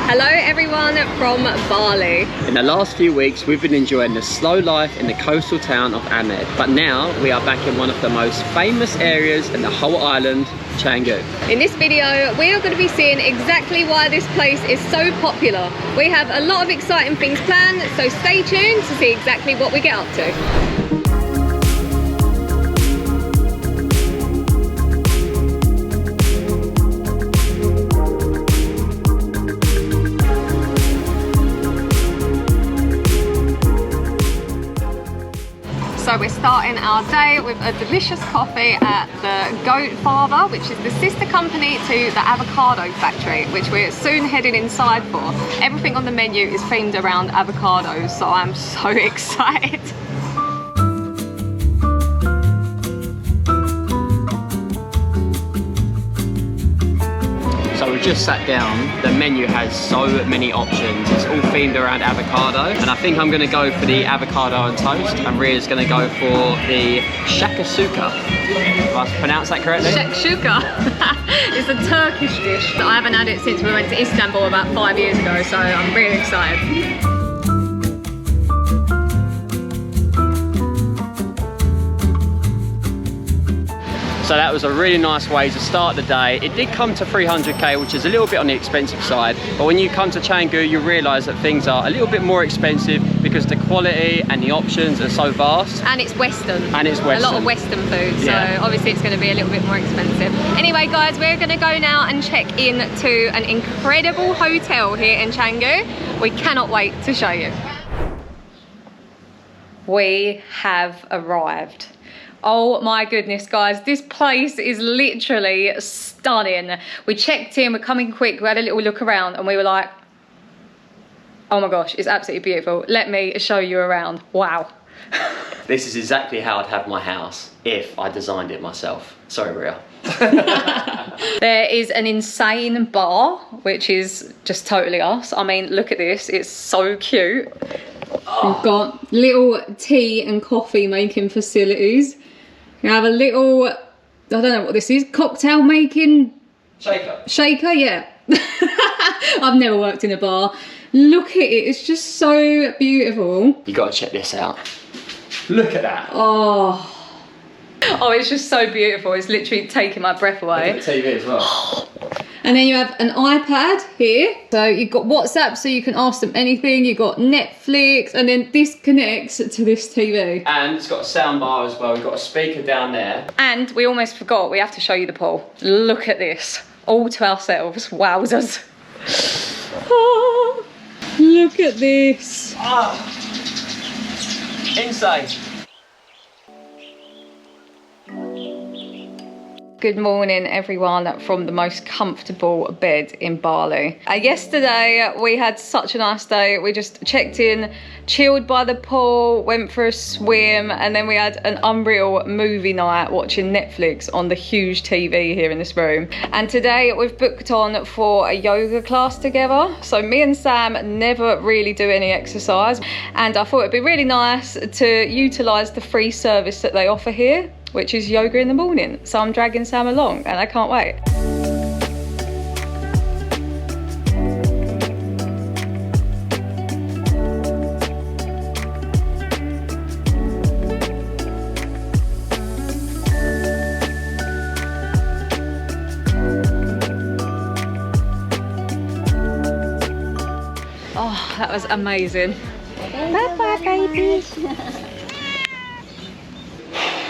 Hello everyone from Bali. In the last few weeks we've been enjoying the slow life in the coastal town of Amed, but now we are back in one of the most famous areas in the whole island, Canggu. In this video we are going to be seeing exactly why this place is so popular. We have a lot of exciting things planned, so stay tuned to see exactly what we get up to. So we're starting our day with a delicious coffee at the Goat Father, which is the sister company to the avocado factory, which we're soon heading inside for. Everything on the menu is themed around avocados, so I'm so excited. So we've just sat down. The menu has so many options. It's all themed around avocado, and I think I'm going to go for the avocado on toast, and Ria's going to go for the shakasuka. Have I pronounced that correctly? Shakshuka. It's a Turkish dish. I haven't had it since we went to Istanbul about 5 years ago, so I'm really excited. So that was a really nice way to start the day. It did come to 300k, which is a little bit on the expensive side, but when you come to Canggu you realise that things are a little bit more expensive because the quality and the options are so vast. And it's Western. And it's Western. A lot of Western food, so yeah. Obviously it's going to be a little bit more expensive. Anyway guys, we're going to go now and check in to an incredible hotel here in Canggu. We cannot wait to show you. We have arrived. Oh my goodness guys, this place is literally stunning. We checked in, we're coming quick, we had a little look around and we were like, oh my gosh, it's absolutely beautiful. Let me show you around. Wow. This is exactly how I'd have my house if I designed it myself. Sorry, Ria. There is an insane bar, which is just totally us. I mean, look at this, it's so cute. Oh. We've got little tea and coffee making facilities. You have a little, I don't know what this is, cocktail making? Shaker, yeah. I've never worked in a bar. Look at it, it's just so beautiful. You gotta check this out. Look at that. Oh, it's just so beautiful. It's literally taking my breath away. Look at the TV as well. And then you have an iPad here. So you've got WhatsApp, so you can ask them anything. You've got Netflix, and then this connects to this TV. And it's got a sound bar as well. We've got a speaker down there. And we almost forgot, we have to show you the pool. Look at this, all to ourselves, wowzers. Oh, look at this. Ah, insane. Good morning everyone from the most comfortable bed in Bali. Yesterday we had such a nice day. We just checked in, chilled by the pool, went for a swim, and then we had an unreal movie night watching Netflix on the huge TV here in this room. And today we've booked on for a yoga class together. So me and Sam never really do any exercise, and I thought it'd be really nice to utilise the free service that they offer here, which is yoga in the morning. So I'm dragging Sam along and I can't wait. Oh, that was amazing. Bye-bye, baby.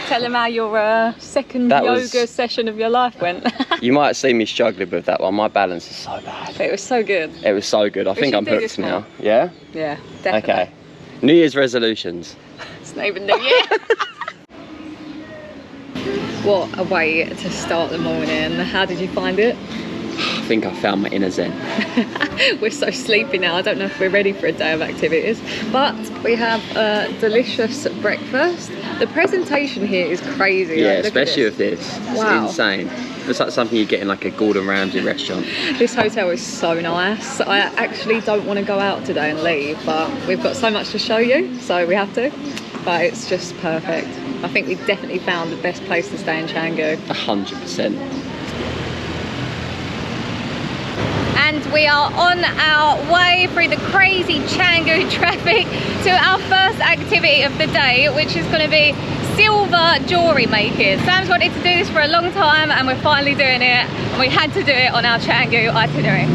Tell them how your second yoga session of your life went. You might see me struggling with that one. My balance is so bad. It was so good. It was so good. I think I'm hooked now. Yeah? Yeah, definitely. Okay. New Year's resolutions. It's not even New Year. What a way to start the morning. How did you find it? I think I found my inner zen. We're so sleepy now. I don't know if we're ready for a day of activities, but we have a delicious breakfast. The presentation here is crazy. Yeah, like, especially with this. Wow. It's insane. It's like something you get in like a Gordon Ramsay restaurant. This hotel is so nice. I actually don't want to go out today and leave, but we've got so much to show you, so we have to. But it's just perfect. I think we definitely found the best place to stay in Canggu. 100%. and we are on our way through the crazy Canggu traffic to our first activity of the day, which is going to be silver jewellery making. Sam's wanted to do this for a long time and we're finally doing it, and we had to do it on our Canggu itinerary.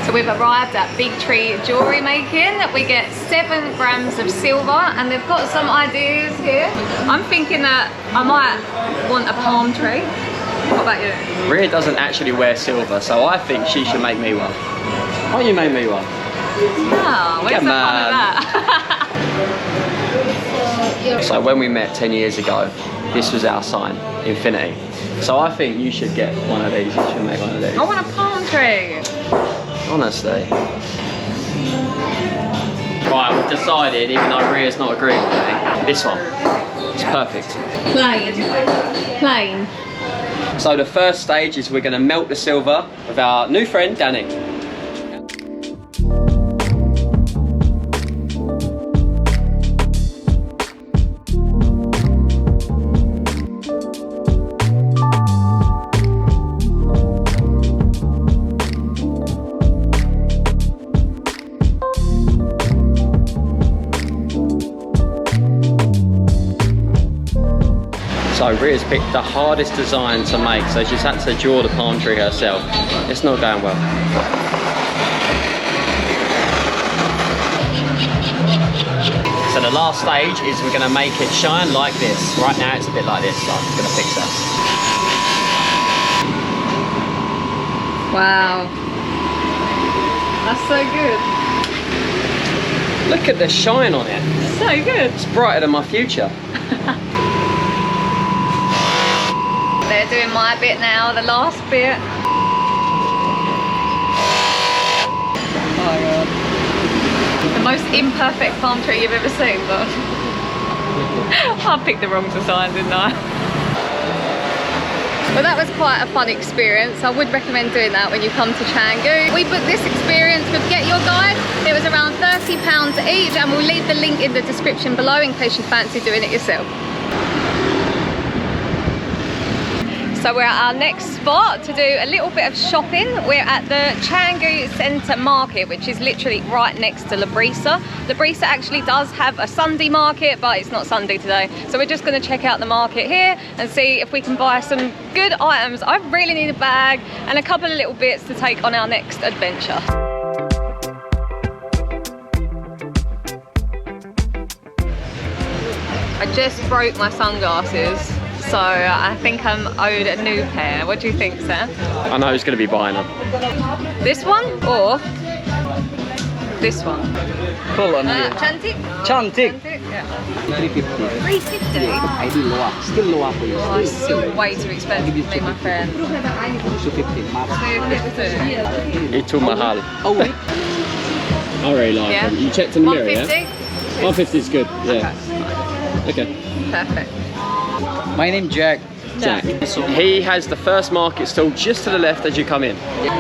So we've arrived at Big Tree Jewellery Making. We get 7 grams of silver, and they've got some ideas here. I'm thinking that I might want a palm tree. What about you? Rhea doesn't actually wear silver, so I think she should make me one. Why don't you make me one? Oh, where's the fun of that? So when we met 10 years ago, this was our sign, infinity. So I think you should get one of these. You should make one of these. I want a palm tree. Honestly. Right, we've decided, even though Rhea's not agreeing with me, this one. It's perfect. Plain. So the first stage is we're going to melt the silver with our new friend, Danny. So Rhea's picked the hardest design to make, so she's had to draw the palm tree herself. It's not going well. So the last stage is we're going to make it shine like this. Right now it's a bit like this, so I'm just going to fix that. Wow. That's so good. Look at the shine on it. So good. It's brighter than my future. They're doing my bit now, the last bit. Oh my god. The most imperfect palm tree you've ever seen, but I picked the wrong design, didn't I? Well, that was quite a fun experience. I would recommend doing that when you come to Canggu. We booked this experience with Get Your Guide. It was around £30 each, and we'll leave the link in the description below in case you fancy doing it yourself. So we're at our next spot to do a little bit of shopping. We're at the Canggu Centre Market, which is literally right next to La Brisa. La Brisa actually does have a Sunday market, but it's not Sunday today. So we're just going to check out the market here and see if we can buy some good items. I really need a bag and a couple of little bits to take on our next adventure. I just broke my sunglasses. So I think I'm owed a new pair. What do you think, Sam? I know who's going to be buying them. This one or this one? Full on here. Cantik? Cantik. Yeah. 350. 350? I do lower. Still lower for you. Oh, it's still way too expensive to me, my friend. 250. 250. Itu mahal. Oh, wait. I really like Yeah. them. You checked in the mirror, 150? yeah? 150 is good, yeah. Okay. Perfect. My name Jack. Jack. He has the first market stall just to the left as you come in.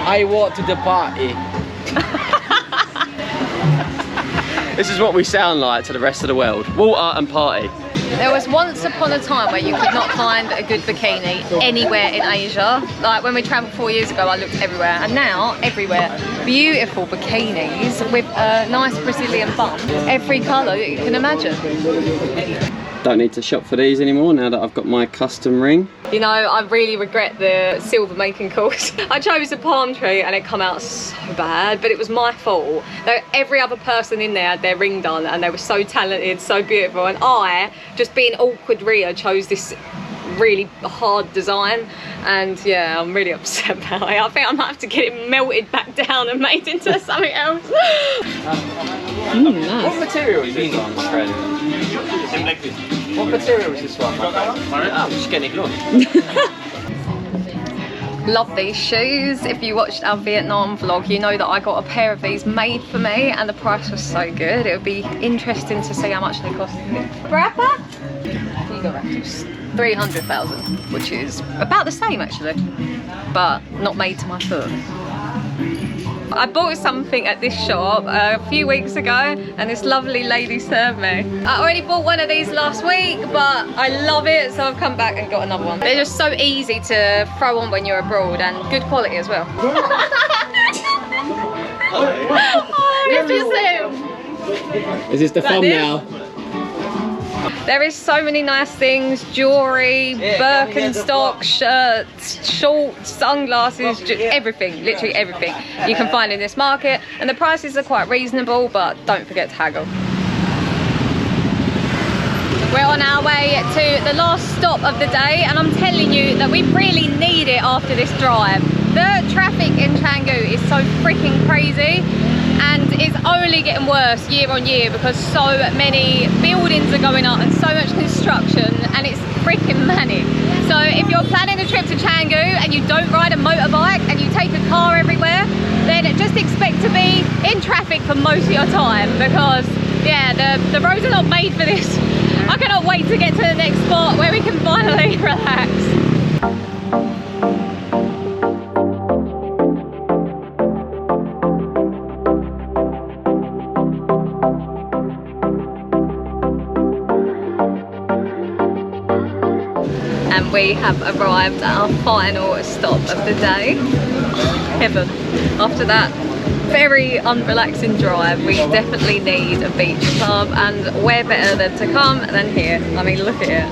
I walk to the party. This is what we sound like to the rest of the world. Water and party. There was once upon a time where you could not find a good bikini anywhere in Asia. Like when we travelled 4 years ago, I looked everywhere, and now everywhere. Beautiful bikinis with a nice Brazilian bum. Every colour that you can imagine. Don't need to shop for these anymore now that I've got my custom ring. You know, I really regret the silver making course. I chose a palm tree and it come out so bad, but it was my fault. Though every other person in there had their ring done and they were so talented, so beautiful, and I, just being awkward Rhea, chose this really hard design, and yeah, I'm really upset about it. I think I might have to get it melted back down and made into something else. Nice. What material is this one, my friend? What material is this one, my friend? I'm just getting it Love these shoes. If you watched our Vietnam vlog, you know that I got a pair of these made for me and the price was so good. It would be interesting to see how much they cost. Berapa? You got 300,000, which is about the same actually, but not made to my foot. I bought something at this shop a few weeks ago and this lovely lady served me. I already bought one of these last week, but I love it, so I've come back and got another one. They're just so easy to throw on when you're abroad and good quality as well. Is this the thumbnail? There is so many nice things, jewellery, Birkenstock, shirts, shorts, sunglasses, everything, literally everything you can find in this market. And the prices are quite reasonable, but don't forget to haggle. We're on our way to the last stop of the day, and I'm telling you that we really need it after this drive. The traffic in Canggu is so freaking crazy, and it's only getting worse year on year because so many buildings are going up and so much construction, and it's freaking manic. So if you're planning a trip to Canggu and you don't ride a motorbike and you take a car everywhere, then just expect to be in traffic for most of your time, because yeah, the roads are not made for this. I cannot wait to get to the next spot where we can finally relax. And we have arrived at our final stop of the day. Heaven. After that very unrelaxing drive, we definitely need a beach club, and where better than to come than here. I mean, look at it.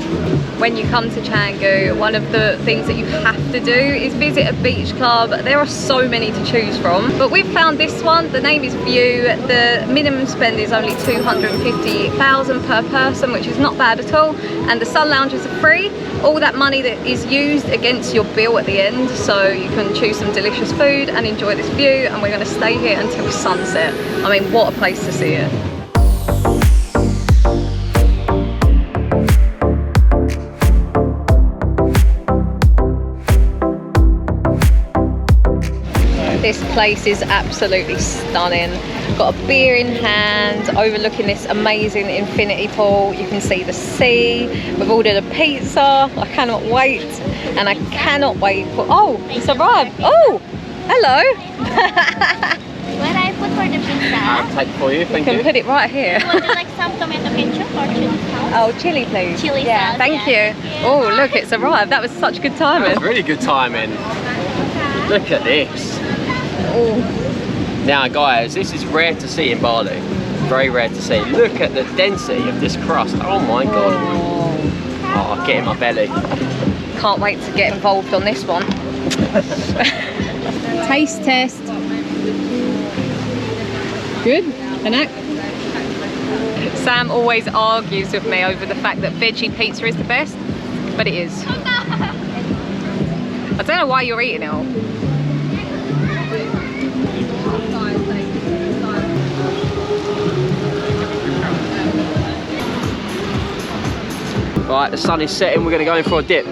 When you come to Canggu, one of the things that you have to do is visit a beach club. There are so many to choose from, but we've found this one. The name is View. The minimum spend is only 250,000 per person, which is not bad at all, and the sun lounges are free. All that money that is used against your bill at the end, so you can choose some delicious food and enjoy this view. And we're going to stay here until sunset. I mean, what a place to see it. This place is absolutely stunning. Got a beer in hand, overlooking this amazing infinity pool. You can see the sea. We've ordered a pizza. I cannot wait. And I cannot wait for... Oh, it's arrived. Oh, hello. What I put for the pizza? I'll take it for you, thank you. You can put it right here. Would you like some tomato ketchup or chili sauce? Oh, chili please. Chili yeah, sauce, thank yeah. you. Oh, look, it's arrived. That was such good timing. That was really good timing. Look at this. Oh. Now guys, this is rare to see in Bali. Very rare to see. Look at the density of this crust. Oh my god. Oh, get in my belly. Can't wait to get involved on this one. Taste test. Good? Anak? Sam always argues with me over the fact that veggie pizza is the best, but it is. I don't know why you're eating it all. Right, the sun is setting, we're going to go in for a dip.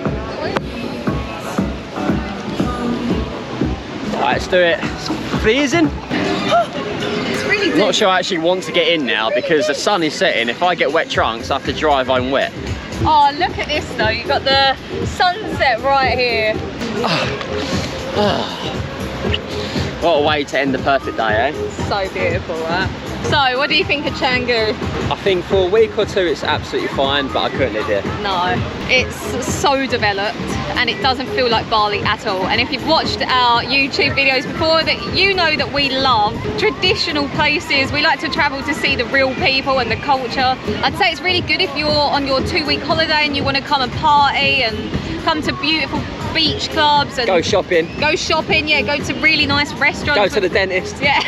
Right, let's do it. It's freezing. It's really deep. I'm not sure I actually want to get in now because the sun is setting. If I get wet trunks, I have to drive home wet. Oh, look at this though. You've got the sunset right here. What a way to end the perfect day, eh? So beautiful, right? So, what do you think of Canggu? I think for a week or two it's absolutely fine, but I couldn't live here. No, it's so developed and it doesn't feel like Bali at all. And if you've watched our YouTube videos before, that you know that we love traditional places. We like to travel to see the real people and the culture. I'd say it's really good if you're on your 2-week holiday and you want to come and party and come to beautiful beach clubs and Go shopping. Go shopping, yeah, go to really nice restaurants. Go to the dentist. Yeah.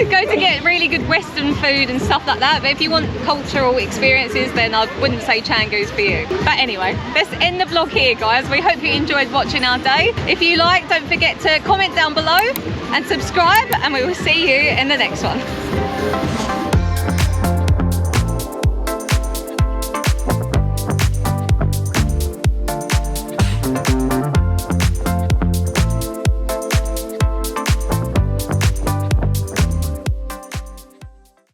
Go to get really good Western food and stuff like that. But if you want cultural experiences, then I wouldn't say Canggu's for you. But anyway, let's end the vlog here, guys. We hope you enjoyed watching our day. If you like, don't forget to comment down below and subscribe, and we will see you in the next one.